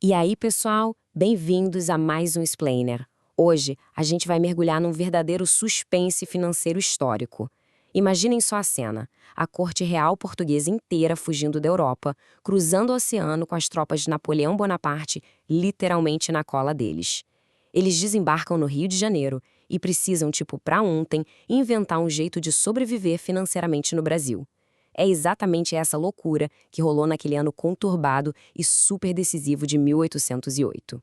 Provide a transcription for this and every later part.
E aí, pessoal, bem-vindos a mais um Explainer. Hoje, a gente vai mergulhar num verdadeiro suspense financeiro histórico. Imaginem só a cena: a corte real portuguesa inteira fugindo da Europa, cruzando o oceano com as tropas de Napoleão Bonaparte literalmente na cola deles. Eles desembarcam no Rio de Janeiro e precisam, tipo pra ontem, inventar um jeito de sobreviver financeiramente no Brasil. É exatamente essa loucura que rolou naquele ano conturbado e super decisivo de 1808.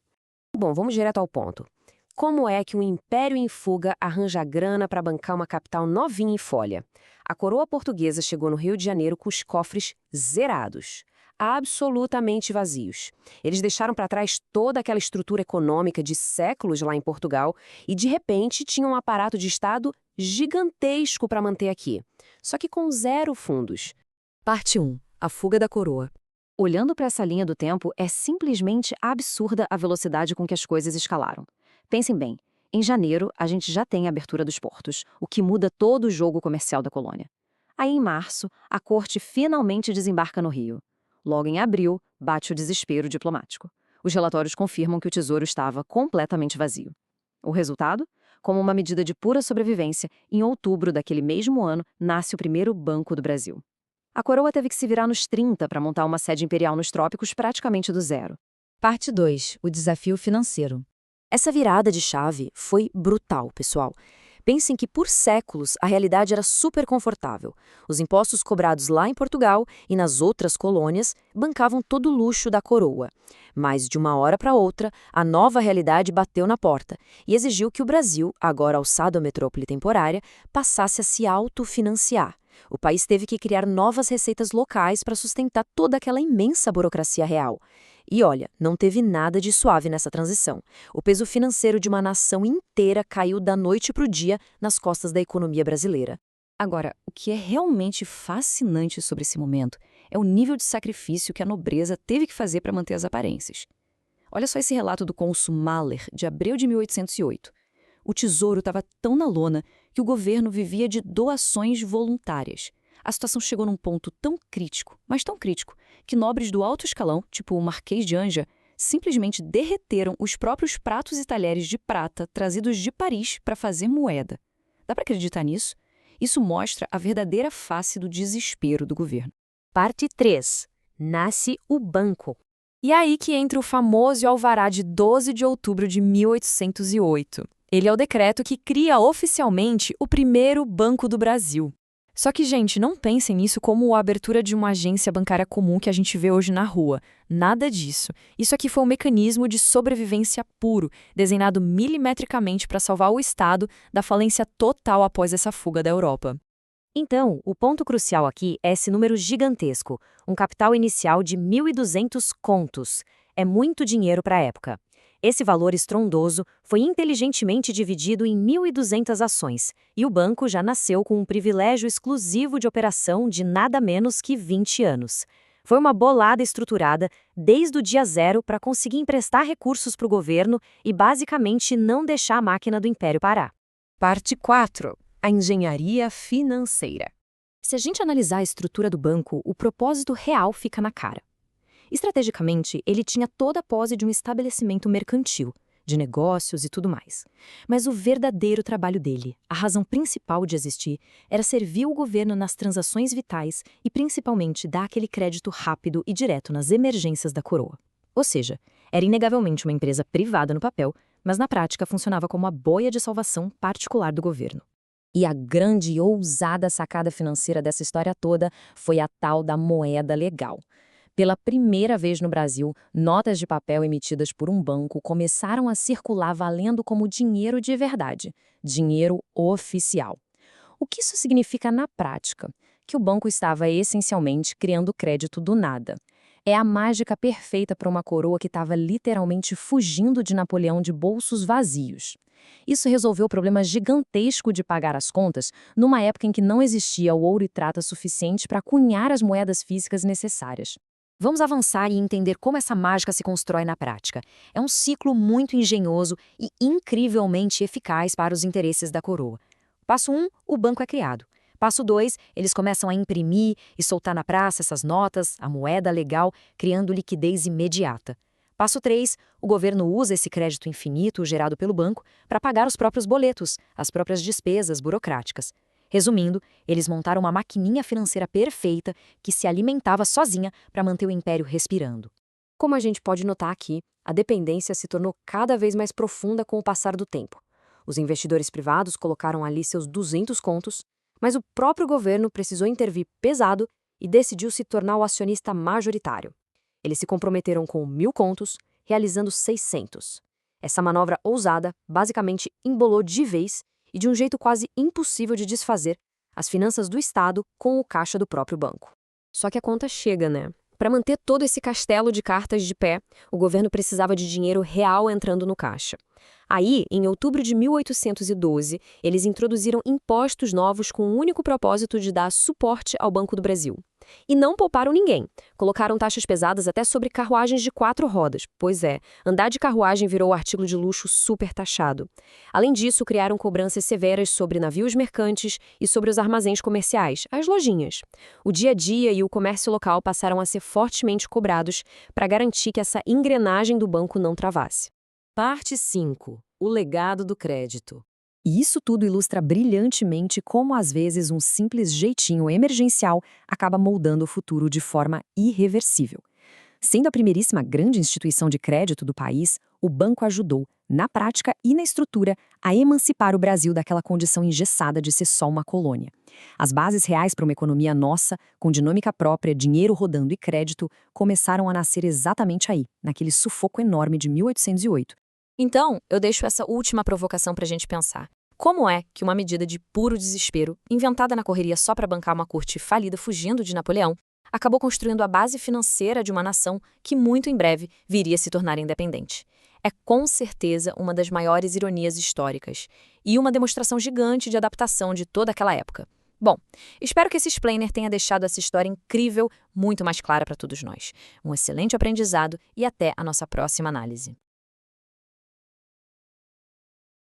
Bom, vamos direto ao ponto. Como é que um império em fuga arranja grana para bancar uma capital novinha em folha? A coroa portuguesa chegou no Rio de Janeiro com os cofres zerados, absolutamente vazios. Eles deixaram para trás toda aquela estrutura econômica de séculos lá em Portugal e, de repente, tinham um aparato de Estado gigantesco para manter aqui. Só que com zero fundos. Parte 1. A fuga da coroa. Olhando para essa linha do tempo, é simplesmente absurda a velocidade com que as coisas escalaram. Pensem bem, em janeiro a gente já tem a abertura dos portos, o que muda todo o jogo comercial da colônia. Aí em março, a corte finalmente desembarca no Rio. Logo em abril, bate o desespero diplomático. Os relatórios confirmam que o tesouro estava completamente vazio. O resultado? Como uma medida de pura sobrevivência, em outubro daquele mesmo ano, nasce o primeiro Banco do Brasil. A coroa teve que se virar nos 30 para montar uma sede imperial nos trópicos praticamente do zero. Parte 2. O desafio financeiro. Essa virada de chave foi brutal, pessoal. Pensem que por séculos a realidade era super confortável. Os impostos cobrados lá em Portugal e nas outras colônias bancavam todo o luxo da coroa. Mas de uma hora para outra, a nova realidade bateu na porta e exigiu que o Brasil, agora alçado à metrópole temporária, passasse a se autofinanciar. O país teve que criar novas receitas locais para sustentar toda aquela imensa burocracia real. E olha, não teve nada de suave nessa transição. O peso financeiro de uma nação inteira caiu da noite para o dia nas costas da economia brasileira. Agora, o que é realmente fascinante sobre esse momento é o nível de sacrifício que a nobreza teve que fazer para manter as aparências. Olha só esse relato do cônsul Mahler, de abril de 1808. O tesouro estava tão na lona que o governo vivia de doações voluntárias. A situação chegou num ponto tão crítico, mas tão crítico, que nobres do alto escalão, tipo o Marquês de Anja, simplesmente derreteram os próprios pratos e talheres de prata trazidos de Paris para fazer moeda. Dá para acreditar nisso? Isso mostra a verdadeira face do desespero do governo. Parte 3. Nasce o banco. E aí que entra o famoso alvará de 12 de outubro de 1808. Ele é o decreto que cria oficialmente o primeiro Banco do Brasil. Só que, gente, não pensem nisso como a abertura de uma agência bancária comum que a gente vê hoje na rua. Nada disso. Isso aqui foi um mecanismo de sobrevivência puro, desenhado milimetricamente para salvar o Estado da falência total após essa fuga da Europa. Então, o ponto crucial aqui é esse número gigantesco, um capital inicial de 1.200 contos. É muito dinheiro para a época. Esse valor estrondoso foi inteligentemente dividido em 1.200 ações, e o banco já nasceu com um privilégio exclusivo de operação de nada menos que 20 anos. Foi uma bolada estruturada desde o dia zero para conseguir emprestar recursos para o governo e basicamente não deixar a máquina do império parar. Parte 4. A engenharia financeira. Se a gente analisar a estrutura do banco, o propósito real fica na cara. Estrategicamente, ele tinha toda a pose de um estabelecimento mercantil, de negócios e tudo mais. Mas o verdadeiro trabalho dele, a razão principal de existir, era servir o governo nas transações vitais e principalmente dar aquele crédito rápido e direto nas emergências da coroa. Ou seja, era inegavelmente uma empresa privada no papel, mas na prática funcionava como a boia de salvação particular do governo. E a grande e ousada sacada financeira dessa história toda foi a tal da moeda legal. Pela primeira vez no Brasil, notas de papel emitidas por um banco começaram a circular valendo como dinheiro de verdade, dinheiro oficial. O que isso significa na prática? Que o banco estava essencialmente criando crédito do nada. É a mágica perfeita para uma coroa que estava literalmente fugindo de Napoleão de bolsos vazios. Isso resolveu o problema gigantesco de pagar as contas numa época em que não existia o ouro e prata suficiente para cunhar as moedas físicas necessárias. Vamos avançar e entender como essa mágica se constrói na prática. É um ciclo muito engenhoso e incrivelmente eficaz para os interesses da coroa. Passo 1, o banco é criado. Passo 2, eles começam a imprimir e soltar na praça essas notas, a moeda legal, criando liquidez imediata. Passo 3. O governo usa esse crédito infinito gerado pelo banco para pagar os próprios boletos, as próprias despesas burocráticas. Resumindo, eles montaram uma maquininha financeira perfeita que se alimentava sozinha para manter o império respirando. Como a gente pode notar aqui, a dependência se tornou cada vez mais profunda com o passar do tempo. Os investidores privados colocaram ali seus 200 contos, mas o próprio governo precisou intervir pesado e decidiu se tornar o acionista majoritário. Eles se comprometeram com 1.000 contos, realizando 600. Essa manobra ousada basicamente embolou de vez e de um jeito quase impossível de desfazer as finanças do Estado com o caixa do próprio banco. Só que a conta chega, né? Para manter todo esse castelo de cartas de pé, o governo precisava de dinheiro real entrando no caixa. Aí, em outubro de 1812, eles introduziram impostos novos com o único propósito de dar suporte ao Banco do Brasil. E não pouparam ninguém. Colocaram taxas pesadas até sobre carruagens de 4 rodas. Pois é, andar de carruagem virou artigo de luxo super taxado. Além disso, criaram cobranças severas sobre navios mercantes e sobre os armazéns comerciais, as lojinhas. O dia a dia e o comércio local passaram a ser fortemente cobrados para garantir que essa engrenagem do banco não travasse. Parte 5. O legado do crédito. E isso tudo ilustra brilhantemente como, às vezes, um simples jeitinho emergencial acaba moldando o futuro de forma irreversível. Sendo a primeiríssima grande instituição de crédito do país, o banco ajudou, na prática e na estrutura, a emancipar o Brasil daquela condição engessada de ser só uma colônia. As bases reais para uma economia nossa, com dinâmica própria, dinheiro rodando e crédito, começaram a nascer exatamente aí, naquele sufoco enorme de 1808. Então, eu deixo essa última provocação para a gente pensar. Como é que uma medida de puro desespero, inventada na correria só para bancar uma corte falida fugindo de Napoleão, acabou construindo a base financeira de uma nação que muito em breve viria a se tornar independente? É com certeza uma das maiores ironias históricas e uma demonstração gigante de adaptação de toda aquela época. Bom, espero que esse explainer tenha deixado essa história incrível muito mais clara para todos nós. Um excelente aprendizado e até a nossa próxima análise.